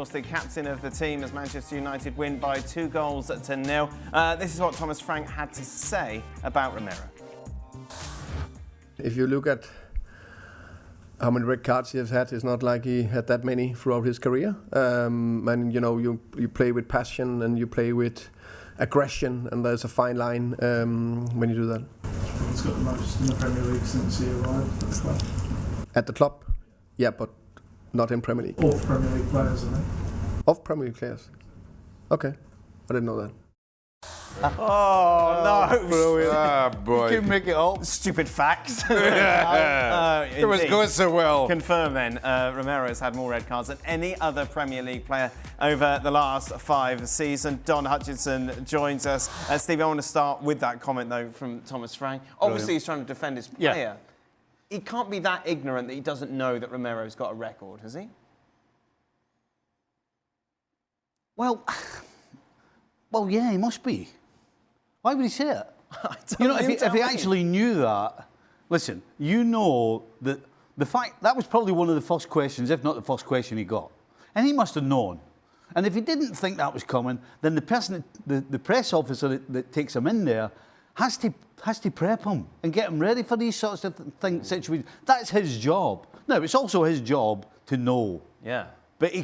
course, the captain of the team as Manchester United win by 2-0. This is what Thomas Frank had to say about Romero. If you look at how many red cards he has had, it's not like he had that many throughout his career. And you play with passion and you play with aggression, and there's a fine line when you do that. He's got the most in the Premier League since he arrived at the club. At the club, yeah, but not in Premier League. All Premier League players, isn't he? Of Premier League players. Okay, I didn't know that. Oh, no. Brilliant. Ah, boy. You can make it up. Stupid facts. It was going so well. Confirm then, Romero has had more red cards than any other Premier League player over the last 5 seasons. Don Hutchinson joins us. Steve, I want to start with that comment, though, from Thomas Frank. Obviously, he's trying to defend his player. Yeah. He can't be that ignorant that he doesn't know that Romero's got a record, has he? Well, yeah, he must be. Why would he say it? If he actually knew that, listen, you know that the fact that was probably one of the first questions, if not the first question he got, and he must have known. And if he didn't think that was coming, then the person, the press officer that takes him in there, has to prep him and get him ready for these sorts of situations. That's his job. Now, it's also his job to know. Yeah. But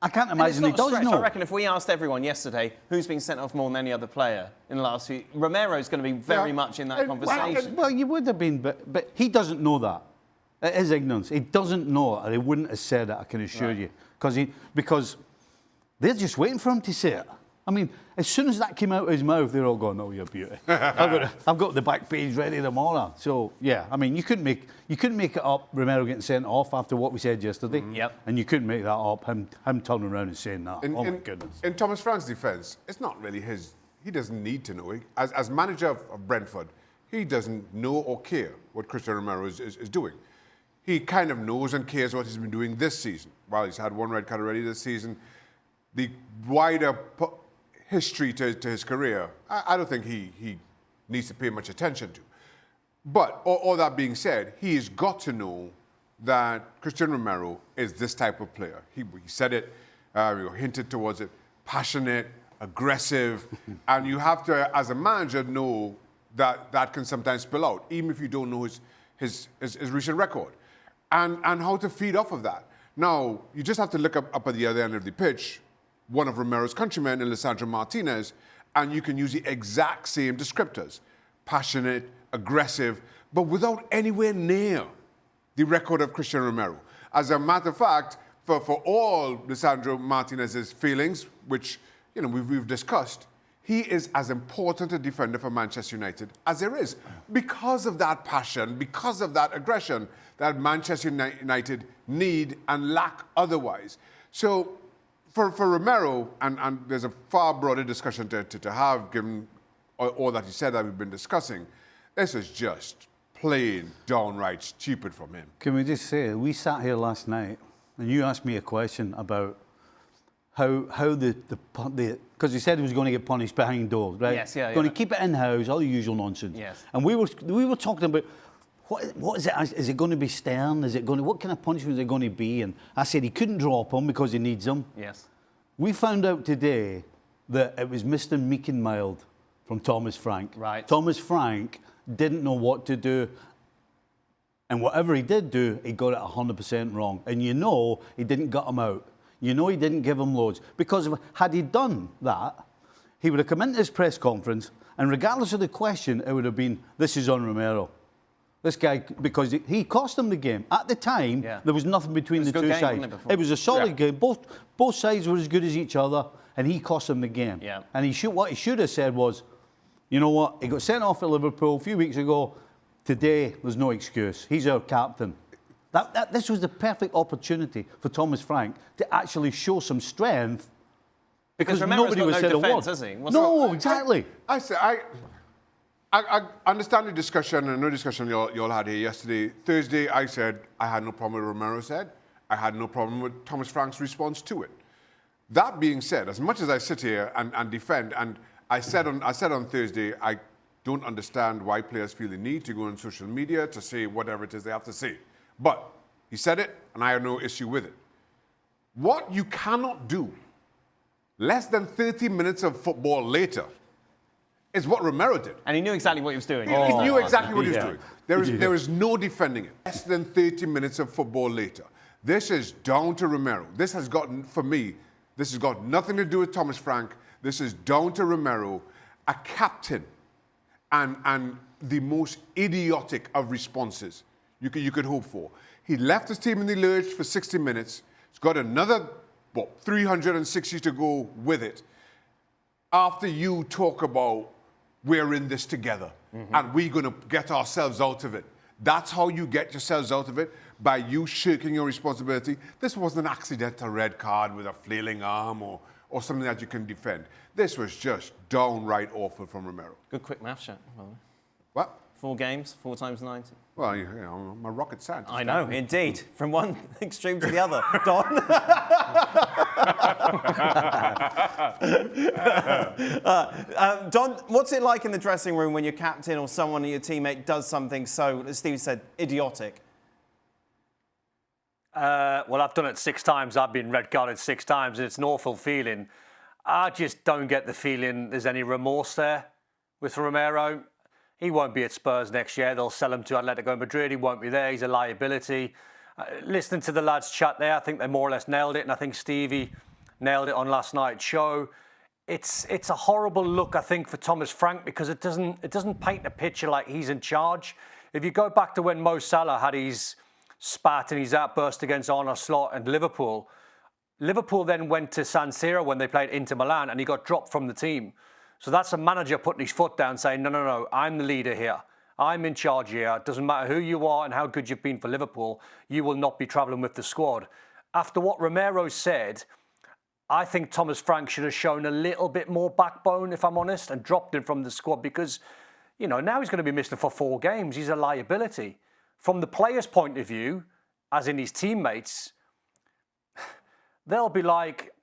I can't imagine he does know. I reckon if we asked everyone yesterday who's been sent off more than any other player in the last few, Romero's going to be very much in that conversation. Well, you would have been, but he doesn't know that. It is ignorance. He doesn't know it, or he wouldn't have said it, I can assure you. Because they're just waiting for him to say it. I mean, as soon as that came out of his mouth, they're all going, "Oh, you're beauty." I've got the back page ready tomorrow. So yeah, I mean, you couldn't make it up. Romero getting sent off after what we said yesterday. Yep. And you couldn't make that up. Him turning around and saying that. Oh my goodness. In Thomas Frank's defence, it's not really his. He doesn't need to know. As manager of Brentford, he doesn't know or care what Cristiano Romero is doing. He kind of knows and cares what he's been doing this season. While he's had 1 red card already this season, the wider history to his career, I don't think he needs to pay much attention to. But all that being said, he has got to know that Cristiano Romero is this type of player. He said it, hinted towards it, passionate, aggressive, and you have to, as a manager, know that can sometimes spill out, even if you don't know his recent record, and how to feed off of that. Now, you just have to look up at the other end of the pitch, one of Romero's countrymen, Lisandro Martinez, and you can use the exact same descriptors. Passionate, aggressive, but without anywhere near the record of Cristiano Romero. As a matter of fact, for all Lisandro Martinez's feelings, which we've discussed, he is as important a defender for Manchester United as there is, because of that passion, because of that aggression that Manchester United need and lack otherwise. So for Romero, and there's a far broader discussion to have, given all that he said that we've been discussing, this is just plain, downright stupid from him. Can we just say, we sat here last night and you asked me a question about how because he said he was going to get punished behind doors, right? Yes, yeah. Going to keep it in-house, all the usual nonsense. Yes. And we were talking about, what is it? Is it going to be stern? What kind of punishment is it going to be? And I said he couldn't drop him because he needs him. Yes. We found out today that it was Mr. Meek and Mild from Thomas Frank. Right. Thomas Frank didn't know what to do. And whatever he did do, he got it 100% wrong. And he didn't gut him out. He didn't give him loads. Because had he done that, he would have come into his press conference, and regardless of the question, it would have been, this is on Romero. This guy, because he cost him the game. At the time, there was nothing between the two sides. It was a solid game. Both sides were as good as each other, and he cost him the game. Yeah. And what he should have said was, you know what, he got sent off at Liverpool a few weeks ago. Today, there's no excuse. He's our captain. This was the perfect opportunity for Thomas Frank to actually show some strength, because nobody was said a word. Has he? No, exactly. I understand the discussion, and no discussion you all had here yesterday. Thursday, I said I had no problem with what Romero said. I had no problem with Thomas Frank's response to it. That being said, as much as I sit here and defend, and I said on Thursday, I don't understand why players feel the need to go on social media to say whatever it is they have to say. But he said it, and I have no issue with it. What you cannot do, less than 30 minutes of football later, is what Romero did. And he knew exactly what he was doing. He knew exactly what he was doing. There is no defending it. Less than 30 minutes of football later. This is down to Romero. This has gotten, for me, this has got nothing to do with Thomas Frank. This is down to Romero, a captain, and the most idiotic of responses you could hope for. He left his team in the lurch for 60 minutes. He's got another, 360 to go with it. After you talk about we're in this together and we're going to get ourselves out of it. That's how you get yourselves out of it, by you shirking your responsibility. This wasn't an accidental red card with a flailing arm or something that you can defend. This was just downright awful from Romero. Good quick math shot. What? 4 games, 4 times 90. Well, you know, I'm a rocket scientist. I know, indeed. From one extreme to the other. Don? Don, what's it like in the dressing room when your captain or someone or your teammate does something so, as Steve said, idiotic? Well, I've done it 6 times. I've been red carded 6 times, and it's an awful feeling. I just don't get the feeling there's any remorse there with Romero. He won't be at Spurs next year. They'll sell him to Atletico Madrid. He won't be there. He's a liability. Listening to the lads chat there, I think they more or less nailed it, and I think Stevie nailed it on last night's show. It's a horrible look, I think, for Thomas Frank, because it doesn't paint a picture like he's in charge. If you go back to when Mo Salah had his spat and his outburst against Arne Slot and Liverpool then went to San Siro when they played Inter Milan, and he got dropped from the team. So that's a manager putting his foot down, saying, no, I'm the leader here. I'm in charge here. It doesn't matter who you are and how good you've been for Liverpool, you will not be travelling with the squad. After what Romero said, I think Thomas Frank should have shown a little bit more backbone, if I'm honest, and dropped him from the squad, because, now he's going to be missing for 4 games. He's a liability. From the player's point of view, as in his teammates, they'll be like,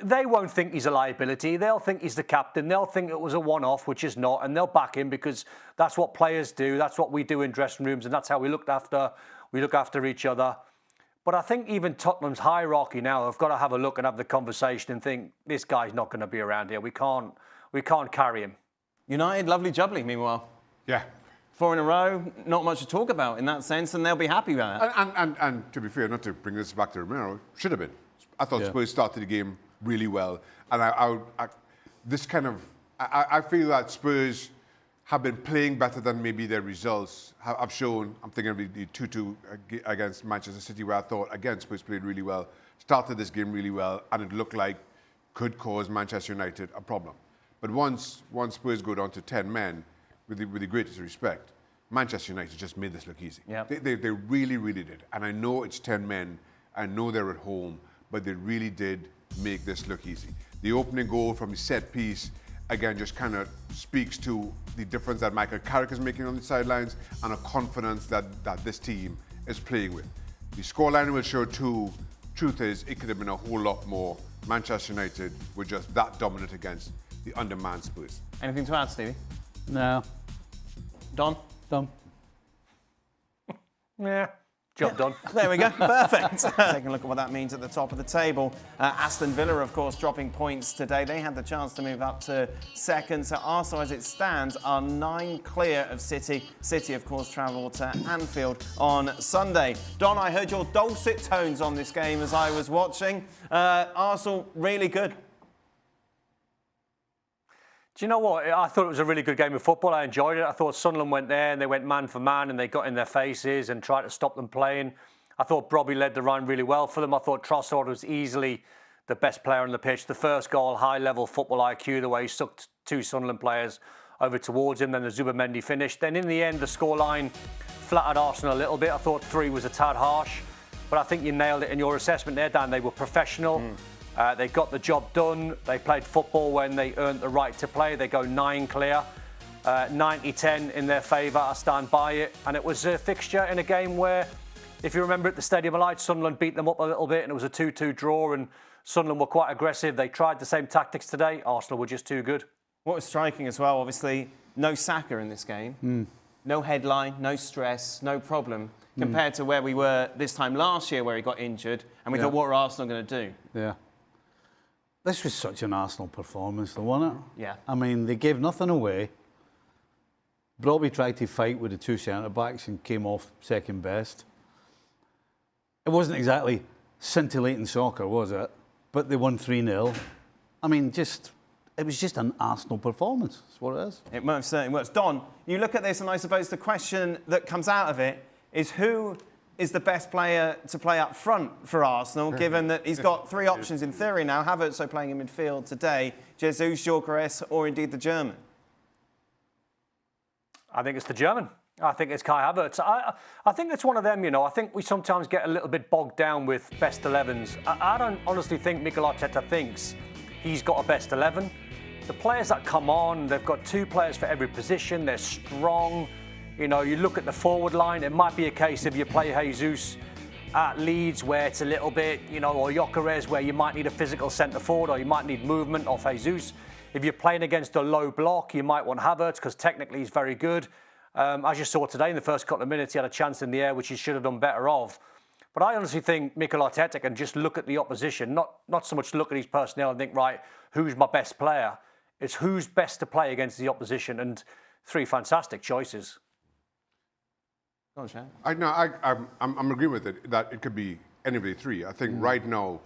they won't think he's a liability. They'll think he's the captain. They'll think it was a one-off, which is not, and they'll back him because that's what players do. That's what we do in dressing rooms, and that's how we look after each other. But I think even Tottenham's hierarchy now have got to have a look and have the conversation and think, this guy's not going to be around here. We can't carry him. United, lovely jubbly, meanwhile. Yeah. 4 in a row, not much to talk about in that sense, and they'll be happy with that. And to be fair, not to bring this back to Romero, should have been. I thought Spurs started the game really well, and I feel that Spurs have been playing better than maybe their results have shown. I'm thinking of the 2-2 against Manchester City, where I thought, again, Spurs played really well, started this game really well, and it looked like could cause Manchester United a problem. But once Spurs go down to 10 men, with the greatest respect, Manchester United just made this look easy. Yep. They really, really did. And I know it's 10 men, I know they're at home, but they really did make this look easy. The opening goal from the set piece, again, just kind of speaks to the difference that Michael Carrick is making on the sidelines and a confidence that this team is playing with. The scoreline will show too. Truth is, it could have been a whole lot more. Manchester United were just that dominant against the undermanned Spurs. Anything to add, Stevie? No. Don? Done. Yeah. Job done. There we go. Perfect. Taking a look at what that means at the top of the table. Aston Villa, of course, dropping points today. They had the chance to move up to second. So Arsenal, as it stands, are 9 clear of City. City, of course, travel to Anfield on Sunday. Don, I heard your dulcet tones on this game as I was watching. Arsenal, really good. Do you know what? I thought it was a really good game of football. I enjoyed it. I thought Sunderland went there and they went man for man and they got in their faces and tried to stop them playing. I thought Brobby led the run really well for them. I thought Trossard was easily the best player on the pitch. The first goal, high-level football IQ, the way he sucked 2 Sunderland players over towards him. Then the Zubamendi finished. Then in the end, the scoreline flattered Arsenal a little bit. I thought 3 was a tad harsh. But I think you nailed it in your assessment there, Dan. They were professional. They got the job done. They played football when they earned the right to play. They go 9 clear, 90-10 in their favour. I stand by it. And it was a fixture in a game where, if you remember at the Stadium of Light, Sunderland beat them up a little bit and it was a 2-2 draw and Sunderland were quite aggressive. They tried the same tactics today. Arsenal were just too good. What was striking as well, obviously, no Saka in this game. no headline, no stress, no problem, compared to where we were this time last year where he got injured and we thought, what are Arsenal going to do? Yeah. This was such an Arsenal performance, though, wasn't it? Yeah. I mean, they gave nothing away. Robbie tried to fight with the two centre-backs and came off second best. It wasn't exactly scintillating soccer, was it? But they won 3-0. I mean, it was just an Arsenal performance. That's what it is. It most certainly was. Don, you look at this and I suppose the question that comes out of it is who is the best player to play up front for Arsenal, given that he's got three options in theory now. Havertz playing in midfield today, Jesus, Gyökeres, or indeed the German? I think it's the German. I think it's Kai Havertz. I think it's one of them, you know. I think we sometimes get a little bit bogged down with best 11s. I don't honestly think Mikel Arteta thinks he's got a best 11. The players that come on, they've got two players for every position. They're strong. You know, you look at the forward line, it might be a case of you play Jesus at Leeds where it's a little bit, you know, or Gyökeres where you might need a physical centre forward or you might need movement off Jesus. If you're playing against a low block, you might want Havertz because technically he's very good. As you saw today, in the first couple of minutes, he had a chance in the air, which he should have done better of. But I honestly think Mikel Arteta can just look at the opposition, not so much look at his personnel and think, right, who's my best player? It's who's best to play against the opposition, and three fantastic choices. Go on, Shane. I'm agreeing with it, that it could be any of the three. I think right now,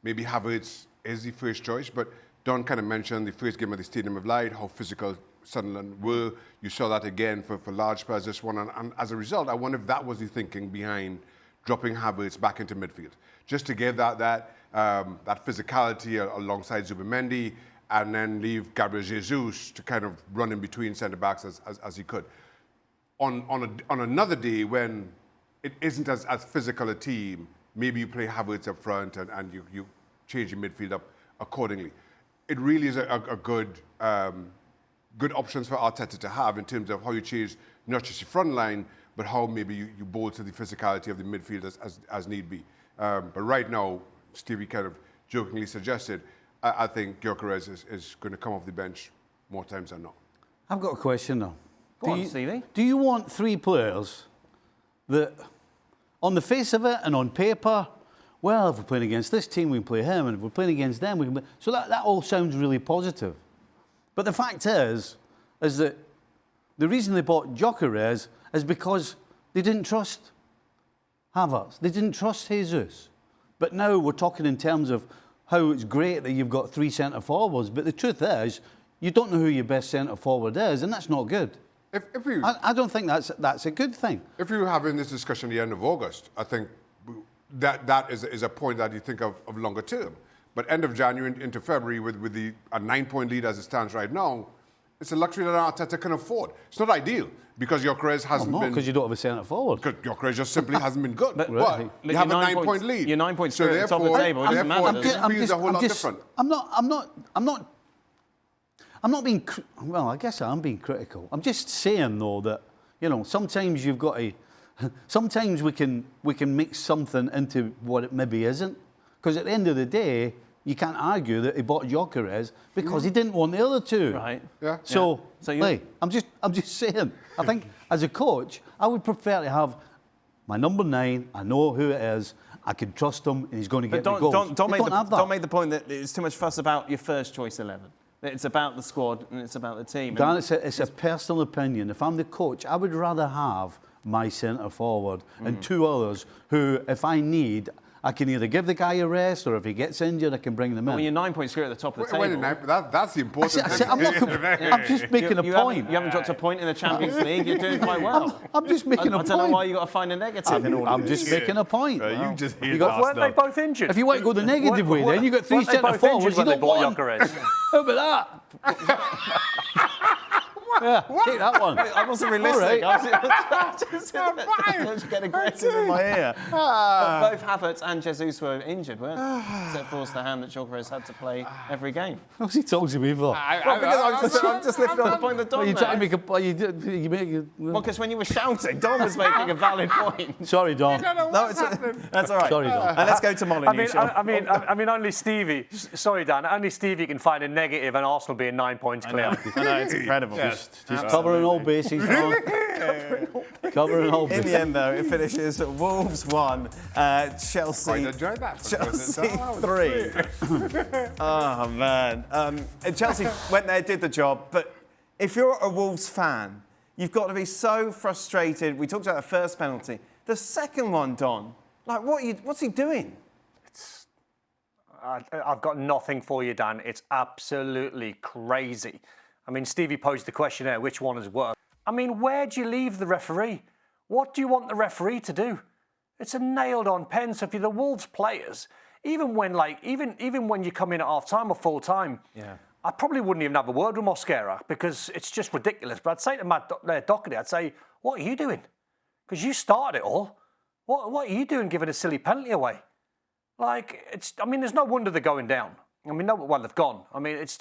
maybe Havertz is the first choice, but Don kind of mentioned the first game of the Stadium of Light, how physical Sunderland were. You saw that again for large Spurs this one. And as a result, I wonder if that was the thinking behind dropping Havertz back into midfield. Just to give that physicality alongside Zubimendi and then leave Gabriel Jesus to kind of run in between centre-backs as he could. On another day when it isn't as physical a team, maybe you play Havertz up front and you change your midfield up accordingly. It really is a good options for Arteta to have in terms of how you change not just your front line, but how maybe you bolster the physicality of the midfield as need be. But right now, Stevie kind of jokingly suggested, I think Gyökeres is going to come off the bench more times than not. I've got a question though. Go on, Stevie. Do you want three players that, on the face of it and on paper, well, if we're playing against this team, we can play him, and if we're playing against them, we can play... So that all sounds really positive. But the fact is that the reason they bought Gyökeres is because they didn't trust Havertz. They didn't trust Jesus. But now we're talking in terms of how it's great that you've got three centre-forwards, but the truth is, you don't know who your best centre-forward is, and that's not good. I don't think that's a good thing. If you were having this discussion at the end of August, I think that is a point that you think of longer term. But end of January into February with a 9-point lead as it stands right now, it's a luxury that Arteta can afford. It's not ideal because Gyökeres hasn't been... because you don't have a centre-forward. Because Gyökeres just simply hasn't been good. But you have a 9-point lead. You're 9 points at the top of the table. It doesn't matter. I'm not being... Well, I guess I am being critical. I'm just saying, though, that, you know, sometimes you've got to... Sometimes we can make something into what it maybe isn't. Because at the end of the day, you can't argue that he bought Gyökeres because he didn't want the other two. Right. Yeah. So hey, I'm just saying. I think as a coach, I would prefer to have my number 9. I know who it is. I can trust him, and he's going to get the goals. Don't make the point that it's too much fuss about your first choice 11. It's about the squad and it's about the team. Dan, it's a personal opinion. If I'm the coach, I would rather have my centre forward and two others who, if I need, I can either give the guy a rest, or if he gets injured, I can bring them in. Well, you're 9 points clear at the top of the table. That's the important thing. I'm just making a point. You haven't dropped a point in the Champions League. You're doing quite well. I'm just making a point. I don't know why you got to find a negative in all of I'm just making a point. Weren't they both injured? If you want to go the negative way, then you got three centre forwards. You don't want. How about that? Yeah, take that one. I wasn't realistic. I was just getting aggressive in my ear. But both Havertz and Jesus were injured, weren't they? So it forced the hand that Gyökeres had to play every game. What's he talking to me for? I'm just lifting on the point that Don you made. trying to make a point? Well, because when you were shouting, Don was making a valid point. Sorry, Don. That's all right. Sorry, Don. And let's go to Molyneux. I mean, only Stevie. Sorry, Dan. Only Stevie can find a negative, and Arsenal being 9 points clear. I know, it's incredible. Yes. Just covering all bases. Covering all In bases. the end, though, it finishes Wolves 1, Chelsea. Quite enjoyed that. Chelsea 3. Oh, man. Chelsea went there, did the job. But if you're a Wolves fan, you've got to be so frustrated. We talked about the first penalty. The second one, Don, like, what's he doing? I've got nothing for you, Dan. It's absolutely crazy. I mean, Stevie posed the question there, which one is worse? I mean, where do you leave the referee? What do you want the referee to do? It's a nailed-on pen. So if you're the Wolves players, even when you come in at half-time or full-time, I probably wouldn't even have a word with Mosquera because it's just ridiculous. But I'd say to Matt Doherty, I'd say, what are you doing? Because you started it all. What are you doing giving a silly penalty away? Like, there's no wonder they're going down. I mean, they've gone. I mean, it's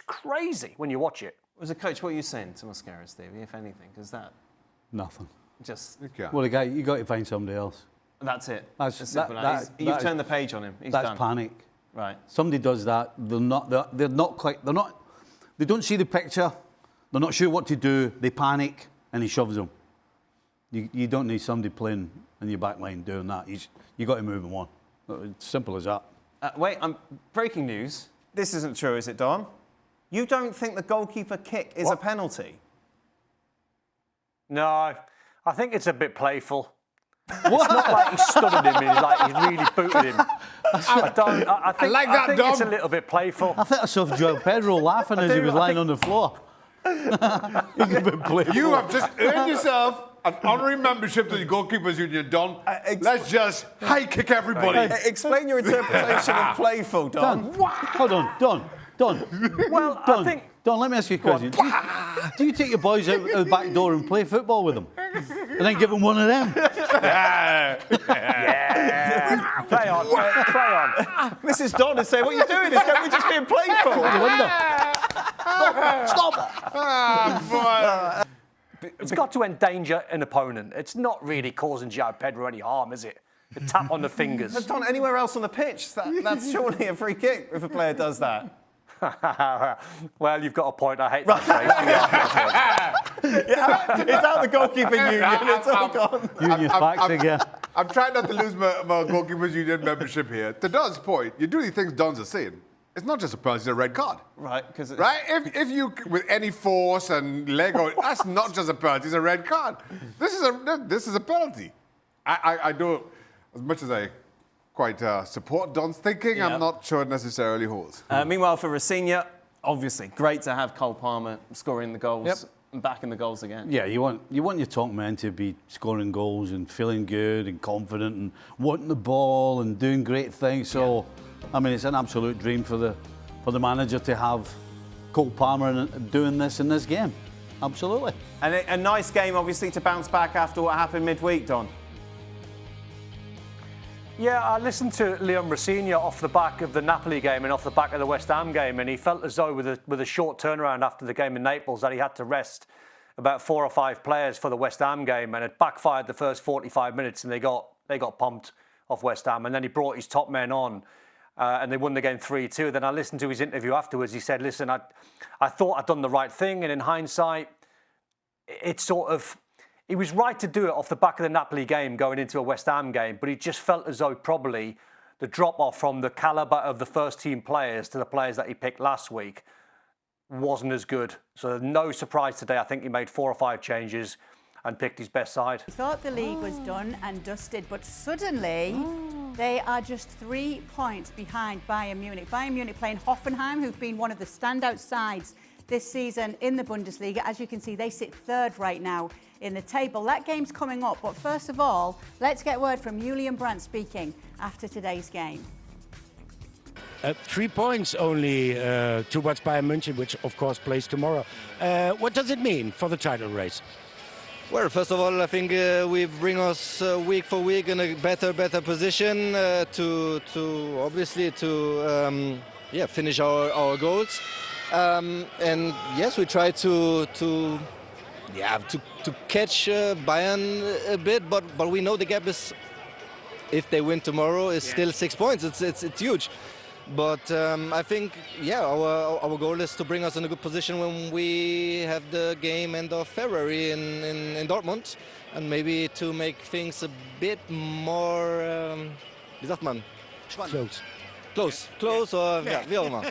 crazy when you watch it. As a coach, what are you saying to Mosquera, Stevie, if anything? Because that Nothing. just... Well, you got to find somebody else. That's it. That's- As simple that- as- that- You've that turned the page on him. He's That's done. panic. Right. Somebody does that, they don't see the picture, they're not sure what to do, they panic and he shoves them. You don't need somebody playing in your back line doing that. You got to move them on. It's simple as that. Wait, breaking news. This isn't true, is it, Don? You don't think the goalkeeper kick is a penalty? No, I think it's a bit playful. It's not like he stunned him, he really booted him. I think it's a little bit playful. I think I saw Joel Pedro laughing as he was lying on the floor. He's a bit playful. You have just earned yourself an honorary membership to the Goalkeepers Union, Don. Let's just high kick everybody. Explain your interpretation of playful, Don. Hold on, Don. Well, Don, I think... Don, let me ask you a question. Do you take your boys out the back door and play football with them? And then give them one of them? Yeah. Play on. Mrs. Don is saying, what are you doing? We're just being playful. Stop! It's got to endanger an opponent. It's not really causing João Pedro any harm, is it? A tap on the fingers. But Don, anywhere else on the pitch, that's surely a free kick if a player does that. Well, you've got a point. I hate that phrase. It's out the goalkeeping union. It's all gone. Union facts again. I'm trying not to lose my Goalkeepers Union membership here. To Don's point, you do these things Don's are saying. It's not just a penalty, it's a red card. Right, because... Right? If you, with any force and leg, that's not just a penalty, it's a red card. This is a penalty. I don't, as much as I quite support Don's thinking, I'm not sure it necessarily holds. Meanwhile, for Rafinha, obviously, great to have Cole Palmer scoring the goals and backing the goals again. Yeah, you want your top men to be scoring goals and feeling good and confident and wanting the ball and doing great things. So, I mean, it's an absolute dream for the manager to have Cole Palmer doing this in this game. Absolutely. And a nice game, obviously, to bounce back after what happened midweek, Don. Yeah, I listened to Leon Rafinha off the back of the Napoli game and off the back of the West Ham game, and he felt as though with a short turnaround after the game in Naples that he had to rest about 4 or 5 players for the West Ham game, and it backfired the first 45 minutes, and they got pumped off West Ham, and then he brought his top men on, and they won the game 3-2. Then I listened to his interview afterwards. He said, "Listen, I thought I'd done the right thing, and in hindsight, it's sort of." He was right to do it off the back of the Napoli game going into a West Ham game, but he just felt as though probably the drop-off from the calibre of the first-team players to the players that he picked last week wasn't as good. So no surprise today. I think he made 4 or 5 changes and picked his best side. He thought the league was done and dusted, but suddenly they are just 3 points behind Bayern Munich. Bayern Munich playing Hoffenheim, who've been one of the standout sides this season in the Bundesliga. As you can see, they sit 3rd right now in the table. That game's coming up, but first of all, let's get word from Julian Brandt speaking after today's game. 3 points only towards Bayern München, which of course plays tomorrow. What does it mean for the title race? Well, first of all, I think we bring us week for week in a better position to obviously finish our goals. And yes, we try to catch Bayern a bit, but we know the gap is, if they win tomorrow, is still 6 points. It's huge. But I think, yeah, our goal is to bring us in a good position when we have the game end of February in Dortmund, and maybe to make things a bit more, wie sagt man? Close, or ja, wie auch immer.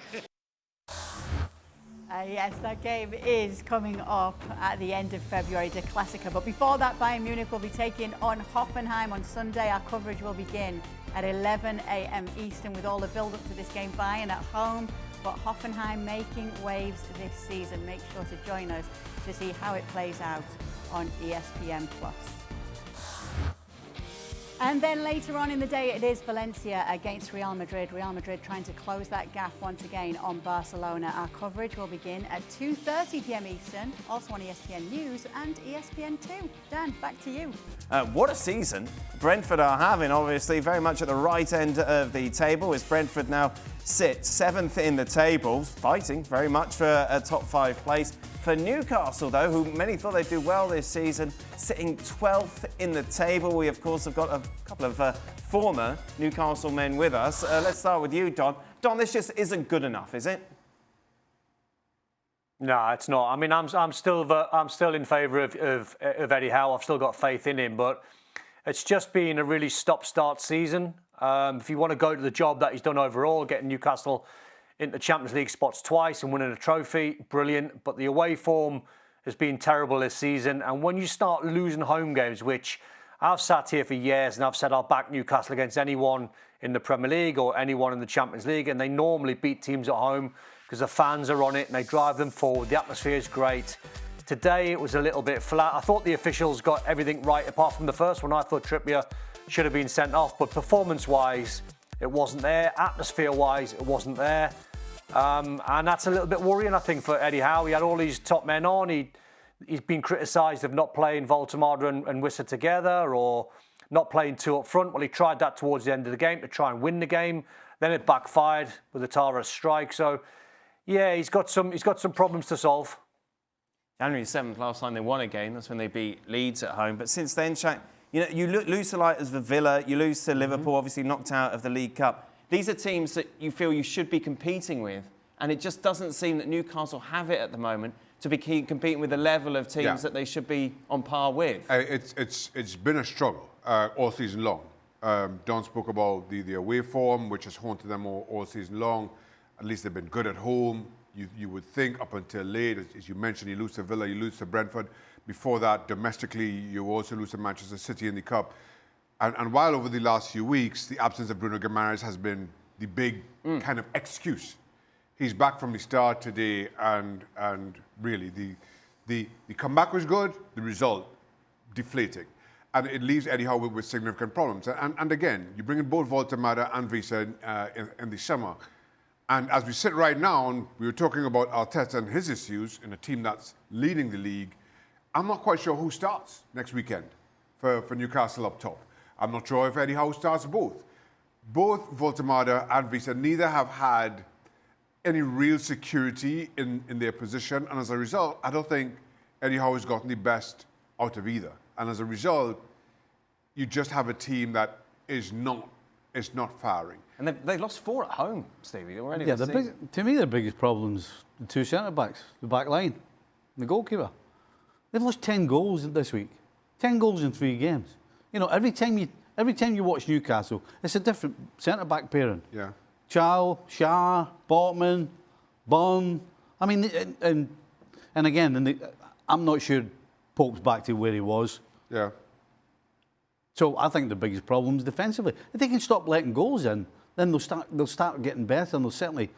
Yes, that game is coming up at the end of February, the Klassiker. But before that, Bayern Munich will be taking on Hoffenheim on Sunday. Our coverage will begin at 11 a.m. Eastern with all the build-up to this game. Bayern at home, but Hoffenheim making waves this season. Make sure to join us to see how it plays out on ESPN+. And then later on in the day, it is Valencia against Real Madrid. Real Madrid trying to close that gap once again on Barcelona. Our coverage will begin at 2:30 p.m. Eastern, also on ESPN News and ESPN2. Dan, back to you. What a season Brentford are having, obviously, very much at the right end of the table, as Brentford now sit 7th in the table, fighting very much for a top 5 place. For Newcastle, though, who many thought they'd do well this season, sitting 12th in the table. We, of course, have got a couple of former Newcastle men with us. Let's start with you, Don. Don, this just isn't good enough, is it? No, it's not. I mean, I'm still in favour of Eddie Howe. I've still got faith in him, but it's just been a really stop-start season. If you want to go to the job that he's done overall, getting Newcastle into Champions League spots twice and winning a trophy, brilliant. But the away form has been terrible this season. And when you start losing home games, which I've sat here for years and I've said I'll back Newcastle against anyone in the Premier League or anyone in the Champions League, and they normally beat teams at home because the fans are on it and they drive them forward. The atmosphere is great. Today it was a little bit flat. I thought the officials got everything right apart from the first one. I thought Trippier should have been sent off, but performance-wise, it wasn't there. Atmosphere-wise, it wasn't there. And that's a little bit worrying, I think, for Eddie Howe. He had all these top men on. He's been criticised of not playing Voltemade and Wissa together or not playing 2 up front. Well, he tried that towards the end of the game to try and win the game. Then it backfired with the Tara strike. So, yeah, he's got some problems to solve. January 7th, last time they won a game, that's when they beat Leeds at home. But since then, Shaq, you lose to like as Villa, you lose to Liverpool, obviously knocked out of the League Cup. These are teams that you feel you should be competing with, and it just doesn't seem that Newcastle have it at the moment to be competing with the level of teams that they should be on par with. It's been a struggle all season long. Don spoke about the away form, which has haunted them all season long. At least they've been good at home. You would think up until late, as you mentioned, you lose to Villa, you lose to Brentford. Before that, domestically, you also lose to Manchester City in the Cup. And while over the last few weeks, the absence of Bruno Guimaraes has been the big kind of excuse. He's back from the start today, and really, the comeback was good, the result deflating. And it leaves Eddie Howe with significant problems. And again, you bring in both Voltemade and Wissa in the summer. And as we sit right now, and we were talking about Arteta and his issues in a team that's leading the league, I'm not quite sure who starts next weekend for Newcastle up top. I'm not sure if Eddie Howe starts both. Both Voltemade and Wissa neither have had any real security in their position. And as a result, I don't think Eddie Howe has gotten the best out of either. And as a result, you just have a team that is not firing. And they lost 4 at home, Stevie. Already to me, the biggest problem's the 2 centre-backs, the back line, the goalkeeper. They've lost 10 goals this week. 10 goals in 3 games. You know, every time you watch Newcastle, it's a different centre-back pairing. Yeah. Chow, Shah, Botman, Bond. I mean, and again, I'm not sure Pope's back to where he was. Yeah. So I think the biggest problem is defensively. If they can stop letting goals in, then they'll start getting better, and they'll certainly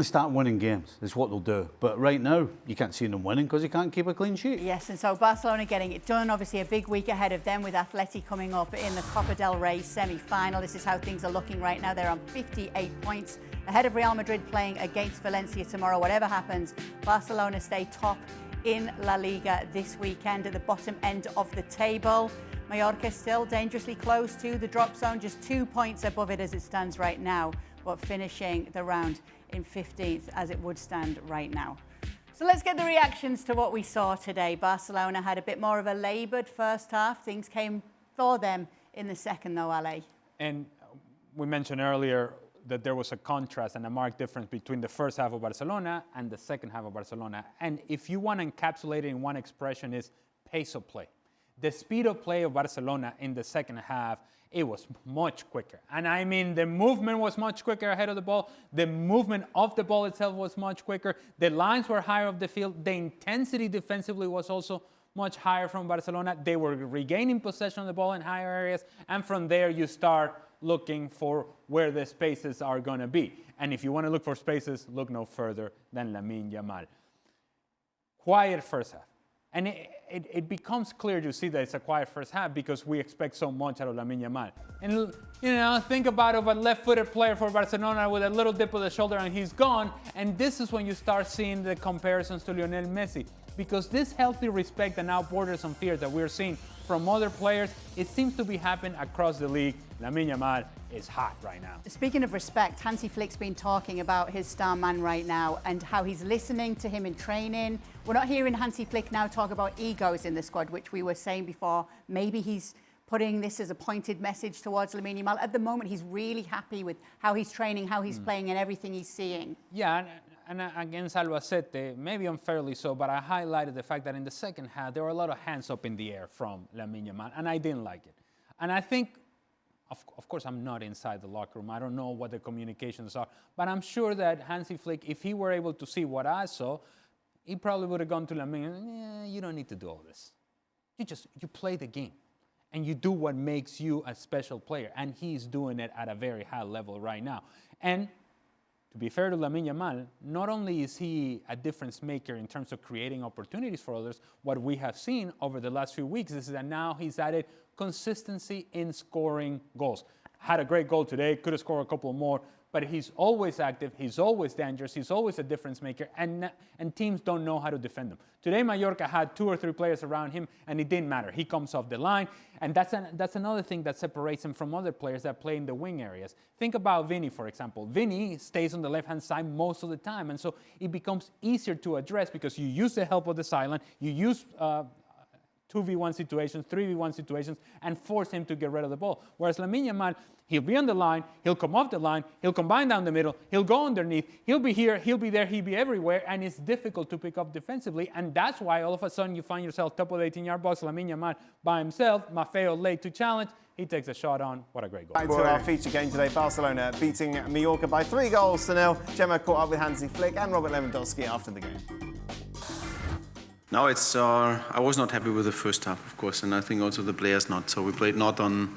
start winning games. Is what they'll do. But right now, you can't see them winning because they can't keep a clean sheet. Yes, and so Barcelona getting it done. Obviously, a big week ahead of them with Atleti coming up in the Copa del Rey semi-final. This is how things are looking right now. They're on 58 points ahead of Real Madrid playing against Valencia tomorrow. Whatever happens, Barcelona stay top in La Liga this weekend at the bottom end of the table. Mallorca still dangerously close to the drop zone, just 2 points above it as it stands right now, but finishing the round in 15th as it would stand right now. So let's get the reactions to what we saw today. Barcelona had a bit more of a laboured first half. Things came for them in the second though, Ale. And we mentioned earlier, that there was a contrast and a marked difference between the first half of Barcelona and the second half of Barcelona. And if you want to encapsulate it in one expression, is pace of play. The speed of play of Barcelona in the second half, it was much quicker. And I mean, the movement was much quicker ahead of the ball. The movement of the ball itself was much quicker. The lines were higher of the field. The intensity defensively was also much higher from Barcelona. They were regaining possession of the ball in higher areas. And from there, you start looking for where the spaces are going to be. And if you want to look for spaces, look no further than Lamine Yamal. Quiet first half. And it becomes clear to see that it's a quiet first half because we expect so much out of Lamine Yamal. And, think about a left-footed player for Barcelona with a little dip of the shoulder and he's gone. And this is when you start seeing the comparisons to Lionel Messi. Because this healthy respect and now borders on fear that we're seeing from other players, it seems to be happening across the league. Lamine Yamal is hot right now. Speaking of respect, Hansi Flick's been talking about his star man right now and how he's listening to him in training. We're not hearing Hansi Flick now talk about egos in the squad, which we were saying before. Maybe he's putting this as a pointed message towards Lamine Yamal. At the moment, he's really happy with how he's training, how he's playing, and everything he's seeing. Yeah, and against Albacete, maybe unfairly so, but I highlighted the fact that in the second half, there were a lot of hands up in the air from Lamine Yamal, and I didn't like it. And I think, of course, I'm not inside the locker room. I don't know what the communications are, but I'm sure that Hansi Flick, if he were able to see what I saw, he probably would have gone to Lamine, you don't need to do all this. You play the game, and you do what makes you a special player, and he's doing it at a very high level right now. And to be fair to Lamine Yamal, not only is he a difference maker in terms of creating opportunities for others, what we have seen over the last few weeks is that now he's added consistency in scoring goals. Had a great goal today, could have scored a couple more, but he's always active, he's always dangerous, he's always a difference maker, and teams don't know how to defend him. Today, Mallorca had 2 or 3 players around him, and it didn't matter. He comes off the line, and that's another thing that separates him from other players that play in the wing areas. Think about Vinny, for example. Vinny stays on the left-hand side most of the time, and so it becomes easier to address because you use the help of the sideline, you use 2v1 situations, 3v1 situations, and force him to get rid of the ball. Whereas Lamine Yamal, he'll be on the line, he'll come off the line, he'll combine down the middle, he'll go underneath, he'll be here, he'll be there, he'll be everywhere, and it's difficult to pick up defensively, and that's why all of a sudden you find yourself top of the 18-yard box, Lamine Yamal by himself, Maffeo late to challenge, he takes a shot on, what a great goal. Back to our feature game today, Barcelona beating Mallorca by 3 goals to 0. Gemma caught up with Hansi Flick and Robert Lewandowski after the game. No, I was not happy with the first half, of course, and I think also the players not. So we played not on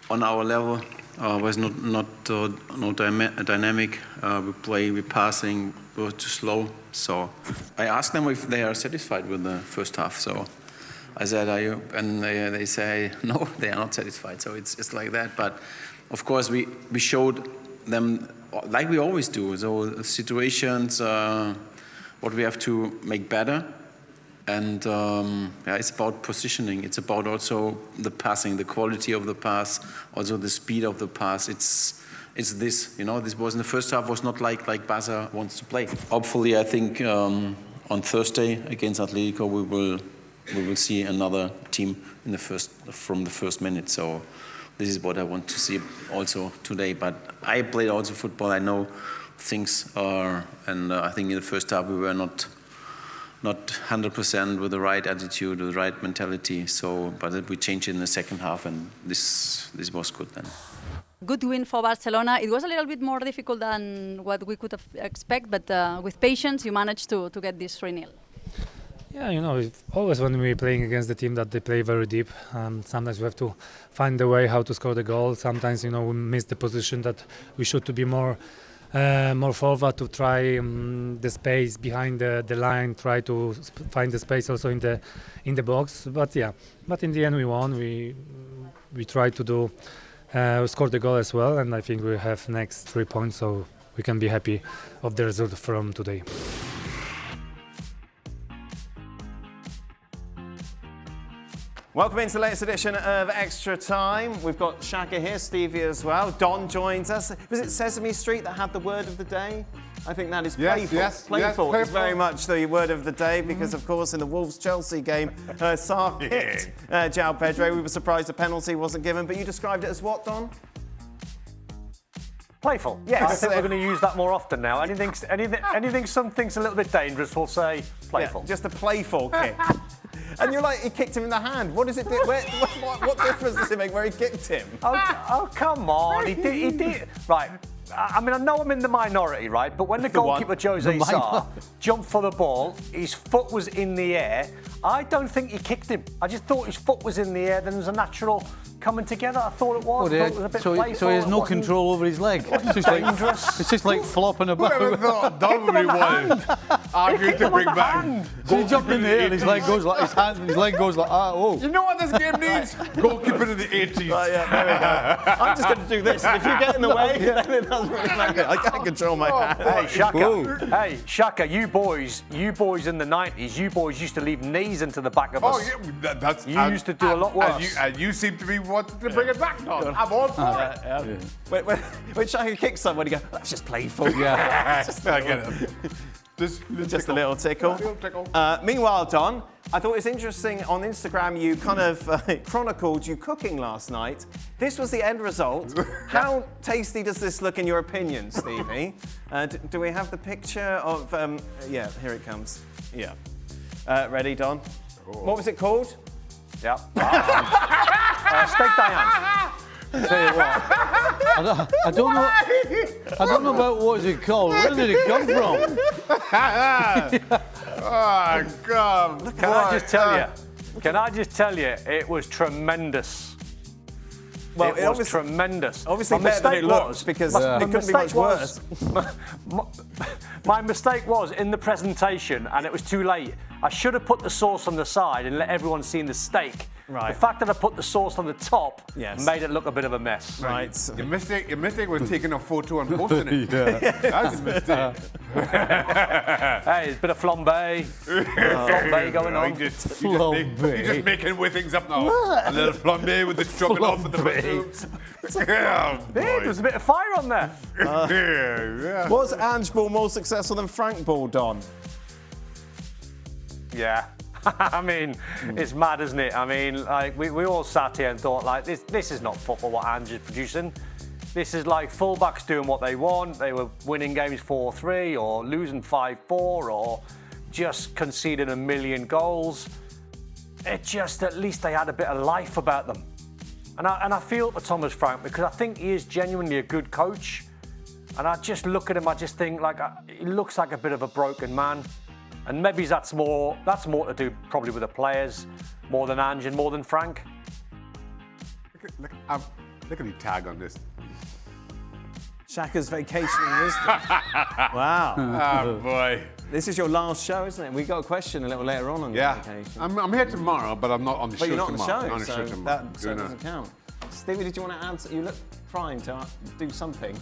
our level. Was not dynamic. We passing, we were too slow. So I asked them if they are satisfied with the first half. So I said, "Are you?" And they say, "No, they are not satisfied." So it's like that. But of course, we showed them like we always do. So situations, what we have to make better. And it's about positioning. It's about also the passing, the quality of the pass, also the speed of the pass. It's this, this was in the first half was not like Barca wants to play. Hopefully, I think on Thursday against Atletico we will see another team from the first minute. So this is what I want to see also today. But I played also football. I know things are, and I think in the first half we were not 100% with the right attitude, with the right mentality. So, but we changed it in the second half, and this was good then. Good win for Barcelona. It was a little bit more difficult than what we could have expected, but with patience, you managed to get this 3-0. Yeah, always when we're playing against the team that they play very deep, sometimes we have to find a way how to score the goal. Sometimes, we miss the position that we should to be more forward to try the space behind the line, try to find the space also in the box. But in the end we won. We tried to do score the goal as well, and I think we have next 3 points, so we can be happy of the result from today. Welcome into the latest edition of Extra Time. We've got Shaka here, Stevie as well. Don joins us. Was it Sesame Street that had the word of the day? I think that is playful. Yes, playful is very much the word of the day because, of course, in the Wolves-Chelsea game, Sarr hit João Pedro. We were surprised a penalty wasn't given, but you described it as what, Don? Playful. Yes. I think we're going to use that more often now. Anything some thinks a little bit dangerous, we'll say playful. Yeah, just a playful kick. And you're like, he kicked him in the hand. What does it do? What difference does it make where he kicked him? Oh, come on. He did. Right. I mean, I know I'm in the minority, right? But when the goalkeeper, Jose Sarr, jumped for the ball, his foot was in the air. I don't think he kicked him. I just thought his foot was in the air. Then there was a natural coming together. I thought it was. I thought it was a bit playful. So he has no control over his leg. It's just dangerous. It's just like flopping about. Whoever thought that would be one arguing to bring back? So he jumped in the air and his leg goes like his leg goes like oh. You know what this game needs? Goalkeeper in the 80s. Oh, yeah, there we go. I'm just going to do this. And if you get in the way, then it doesn't really matter. I can't control my hand. Hey, Shaka. Hey, Shaka, you boys in the 90s, you boys used to leave knees into the back of us. Oh, yeah, that's... You used to do a lot worse. And you seem to be wanting to bring it back, Don. I'm all for it. When Shaka kicks someone, you go, that's just playful. Yeah. I get it. Just a little tickle. Meanwhile, Don, I thought it was interesting on Instagram you kind of chronicled you cooking last night. This was the end result. How tasty does this look in your opinion, Stevie? Do we have the picture of... yeah, here it comes. Yeah. Ready, Don? Oh. What was it called? Yeah. Steak Diane. Tell you what, I don't know about what is it called. Where did it come from? Oh, God. Can I just tell you, it was tremendous. Well, it was tremendous. Obviously, better than it looks because it couldn't be much worse. My mistake was in the presentation, and it was too late. I should have put the sauce on the side and let everyone see the steak. Right. The fact that I put the sauce on the top made it look a bit of a mess. Right. Your mistake was taking a photo and posting it. That's a mistake. Hey, there's a bit of flambe. Flambe going on. You're just making things up now. A little flambe with the stroganoff and the mushrooms. There's a bit of fire on there. Was Ange Ball more successful than Frank Ball, Don? Yeah. I mean, it's mad, isn't it? I mean, like we all sat here and thought, like, this is not football what Ange is producing. This is like fullbacks doing what they want. They were winning games 4-3 or losing 5-4 or just conceding 1 million goals. It just, at least they had a bit of life about them. And I feel for Thomas Frank because I think he is genuinely a good coach. And I just look at him, I just think, like, he looks like a bit of a broken man. And maybe that's more to do probably with the players, more than Ange and more than Frank. Look at the tag on this. Shaka's vacation in wisdom. Wow. Oh, boy. This is your last show, isn't it? We got a question a little later on the vacation. I'm here tomorrow, but I'm not on the show tomorrow. But you're not on I'm the show, on the show tomorrow. That doesn't count. Stevie, did you want to answer? You look primed to do something.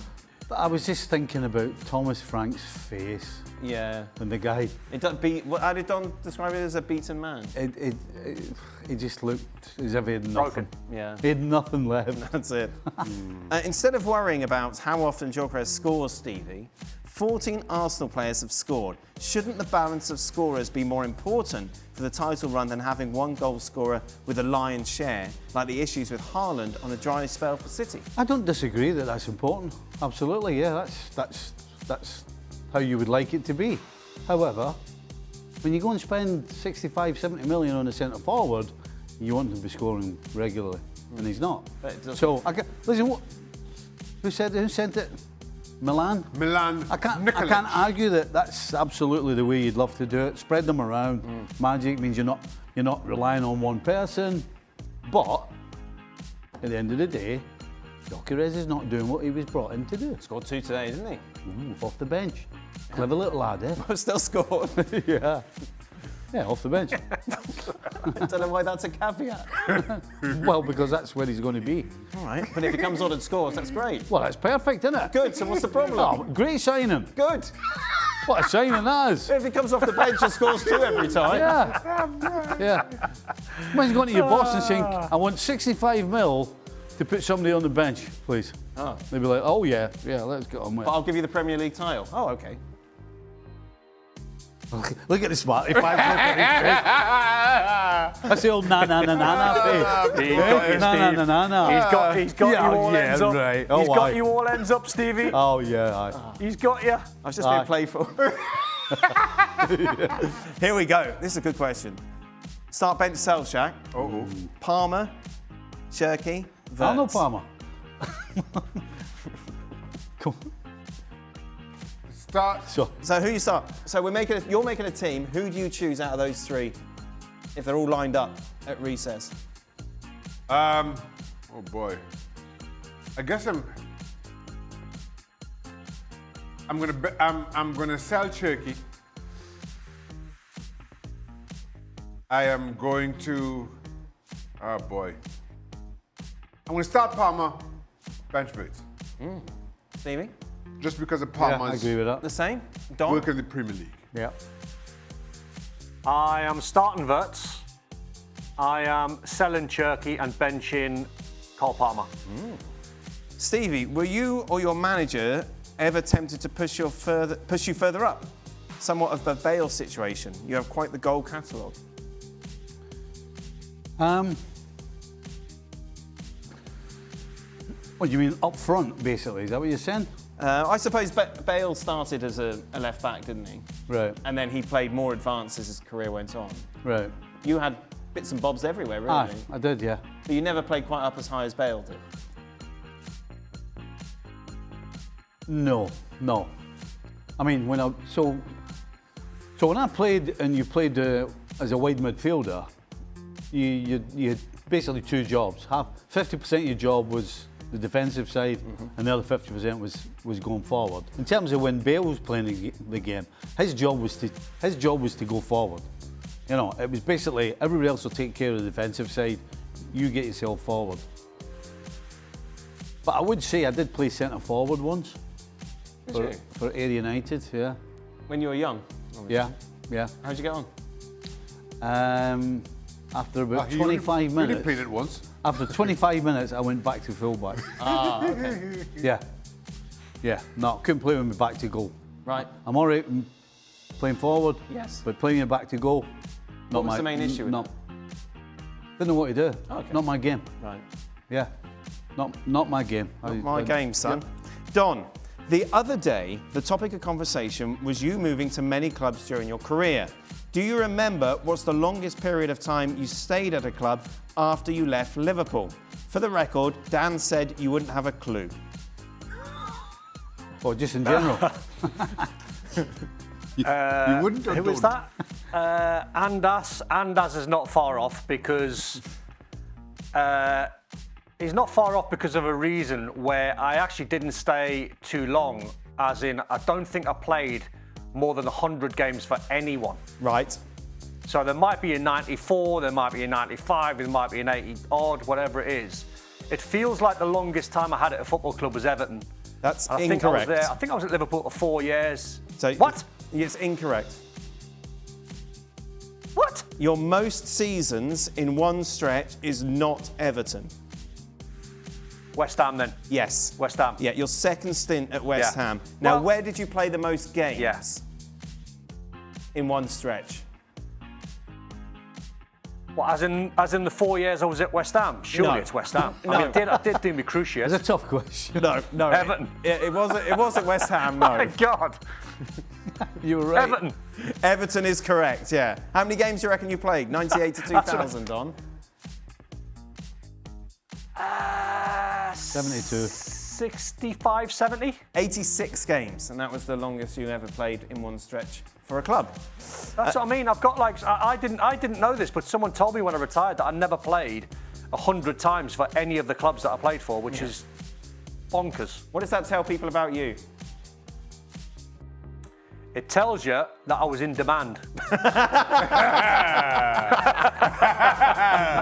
I was just thinking about Thomas Frank's face. Yeah. And the guy. How did Don describe it as a beaten man? He just looked as if he had nothing. Yeah. He had nothing left. That's it. Instead of worrying about how often Gyökeres scores, Stevie, 14 Arsenal players have scored. Shouldn't the balance of scorers be more important for the title run than having one goal scorer with a lion's share, like the issues with Haaland on a dry spell for City? I don't disagree that that's important. Absolutely, yeah, that's how you would like it to be. However, when you go and spend 65, 70 million on a centre forward, you want him to be scoring regularly, and he's not. So, listen, who sent it? Milan? I can't argue that that's absolutely the way you'd love to do it. Spread them around. Magic means you're not relying on one person. But at the end of the day, Gyökeres is not doing what he was brought in to do. Scored 2 today, didn't he? Off the bench. Clever little lad, eh? But still scored. Yeah. Yeah, off the bench. I don't know why that's a caveat. Well, because that's where he's going to be. All right, but if he comes on and scores, that's great. Well, that's perfect, isn't it? Good, so what's the problem? Oh, great signing. Good. What a signing that is. If he comes off the bench and scores 2 every time. Yeah. Imagine going to your boss and saying, I want 65 mil to put somebody on the bench, please. Oh. They'd be like, oh, yeah, let's get on with it. But I'll give you the Premier League title. Oh, OK. Look at the smarty pants. That's the old na-na-na-na-na face. He's got you, Na-na-na-na-na. He's got you all ends up. Right. He's got you all ends up, Stevie. Oh, yeah. Aye. He's got you. I was just being playful. Here we go. This is a good question. Start bench sell, Shaq. Oh. Palmer, Cherky, Wirtz. I know Palmer. Start. So who you start? So you're making a team. Who do you choose out of those three if they're all lined up at recess? Oh boy. I guess I'm gonna sell Cherky. I am going to. Oh boy. I'm gonna start Palmer, bench Wirtz. Stevie? Just because of I Palmer's agree with that. The same? Don? work in the Premier League. Yeah. I am starting Wirtz. I am selling Cherky and benching Cole Palmer. Stevie, were you or your manager ever tempted to push you further up? Somewhat of a Bale situation. You have quite the goal catalogue. What do you mean up front, basically? Is that what you're saying? I suppose Bale started as a left back, didn't he? Right. And then he played more advanced as his career went on. Right. You had bits and bobs everywhere, really. Aye, I did, yeah. But you never played quite up as high as Bale did. No. I mean, when I played and you played as a wide midfielder, you had basically two jobs. 50% of your job was the defensive side, and the other 50% was going forward. In terms of when Bale was playing the game, his job was to go forward. You know, it was basically everybody else will take care of the defensive side. You get yourself forward. But I would say I did play centre forward once for Ayr United. Yeah. When you were young? Yeah. How'd you get on? After about 25 minutes. You did played it once. After 25 minutes, I went back to fullback. Okay. Yeah. No, couldn't play with me back to goal. Right. I'm all right playing forward. Yes. But playing it back to goal. What was the main issue with that? Didn't know what to do. Okay. Not my game. Right. Yeah. Not my game. Not my game, son. Don, the other day, the topic of conversation was you moving to many clubs during your career. Do you remember what's the longest period of time you stayed at a club after you left Liverpool? For the record, Dan said you wouldn't have a clue. Or just in general? You wouldn't. Who was that? Andas is not far off because he's not far off because of a reason where I actually didn't stay too long. As in, I don't think I played more than 100 games for anyone. Right. So there might be a 94, there might be a 95, there might be an 80 odd, whatever it is. It feels like the longest time I had at a football club was Everton. That's and incorrect. I think I was at Liverpool for 4 years. So what? It's incorrect. What? Your most seasons in one stretch is not Everton. West Ham then? Yes. West Ham. Yeah, your second stint at West Yeah. Ham. Now, Well- where did you play the most games? Yes. In one stretch? What, as in the 4 years I was at West Ham? Surely No. it's West Ham. No. I mean, I did do my cruciate. It's a tough question. No. Everton. It wasn't West Ham, no. My God. You were right. Everton. Everton is correct, yeah. How many games do you reckon you played? 98 to 2000, Don? 72. 65, 70. 86 games, and that was the longest you ever played in one stretch for a club. That's what I mean. I've got like I didn't know this, but someone told me when I retired that I never played 100 times for any of the clubs that I played for, which is bonkers. What does that tell people about you? It tells you that I was in demand.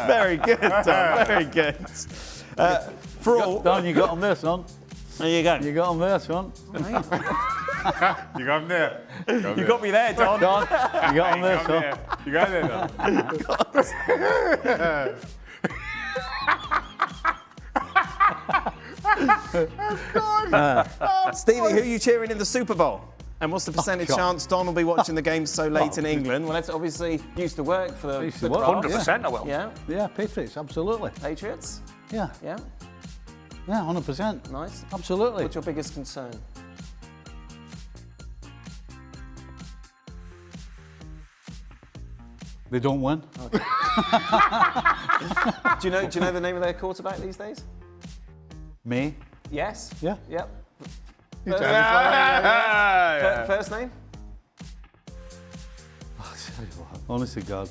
Very good, Don. Very good. For all, Don, you got on this, son. there you go. You got on this, son. You got him there. You got me there, Don. Don, you got on this, son. You got it there. Stevie, who are you cheering in the Super Bowl? And what's the percentage chance Don will be watching the game so late in England? Well, that's obviously used to work for the 100% I will. Yeah. Yeah, Patriots, absolutely. Patriots? Yeah. Yeah. Yeah, 100%. Nice. Absolutely. What's your biggest concern? They don't win. Okay. Do you know the name of their quarterback these days? Me? Yes. Yeah. Yep. Yeah. First name? Honest to God.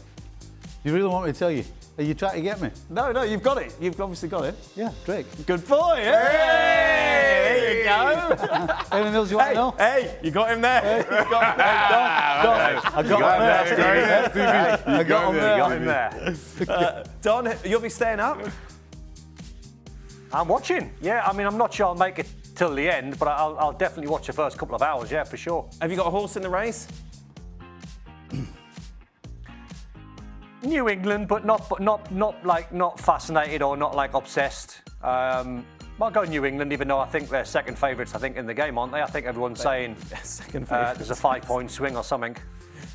You really want me to tell you? Are you trying to get me? No, you've got it. You've obviously got it. Yeah, Drake. Good boy. Hey! There you go. Anything else you want to know? Hey, you got him there. I got him there. Don, you'll be staying up? I'm watching. Yeah, I mean, I'm not sure I'll make it till the end, but I'll definitely watch the first couple of hours. Yeah, for sure. Have you got a horse in the race? New England, but not fascinated or not like obsessed. I'll go New England, even though I think they're second favourites. I think in the game, aren't they? I think everyone's saying second favourites. There's a 5-point swing or something.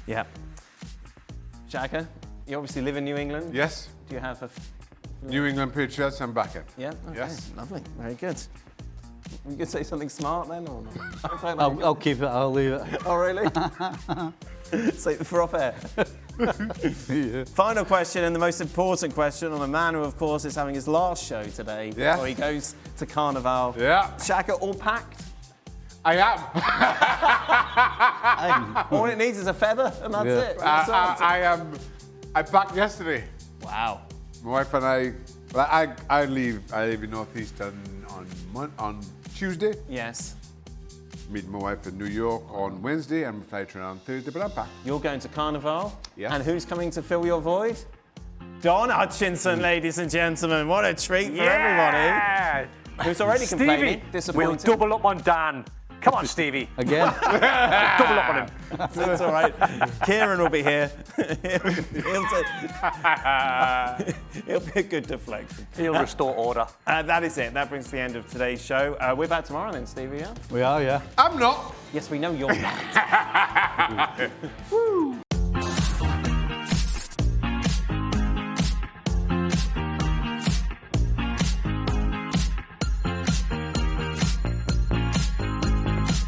Yeah. Shaka, you obviously live in New England. Yes. Do you have a New England Patriots, I'm back in. Yeah. Okay. Yes. Lovely. Very good. You could say something smart then, or not? I'll keep it. I'll leave it. Oh, really? Say for off air. Yeah. Final question, and the most important question on a man who, of course, is having his last show today before he goes to Carnival. Yeah. Shaka, all packed? I am. All it needs is a feather, and that's it. I am. I packed yesterday. Wow. My wife and I leave in Northeast on Tuesday. Yes. Meet my wife in New York on Wednesday and fly to on Thursday, but I'm back. You're going to Carnival? Yes. And who's coming to fill your void? Don Hutchinson, ladies and gentlemen. What a treat for everybody. Who's already complaining, disappointed. We'll double up on Dan. Come on, Stevie. Again? Double up on him. That's all right. Kieran will be here. He'll be a good deflection. He'll restore order. That is it. That brings to the end of today's show. We're back tomorrow then, Stevie, yeah? We are, yeah. I'm not. Yes, we know you're not. Woo.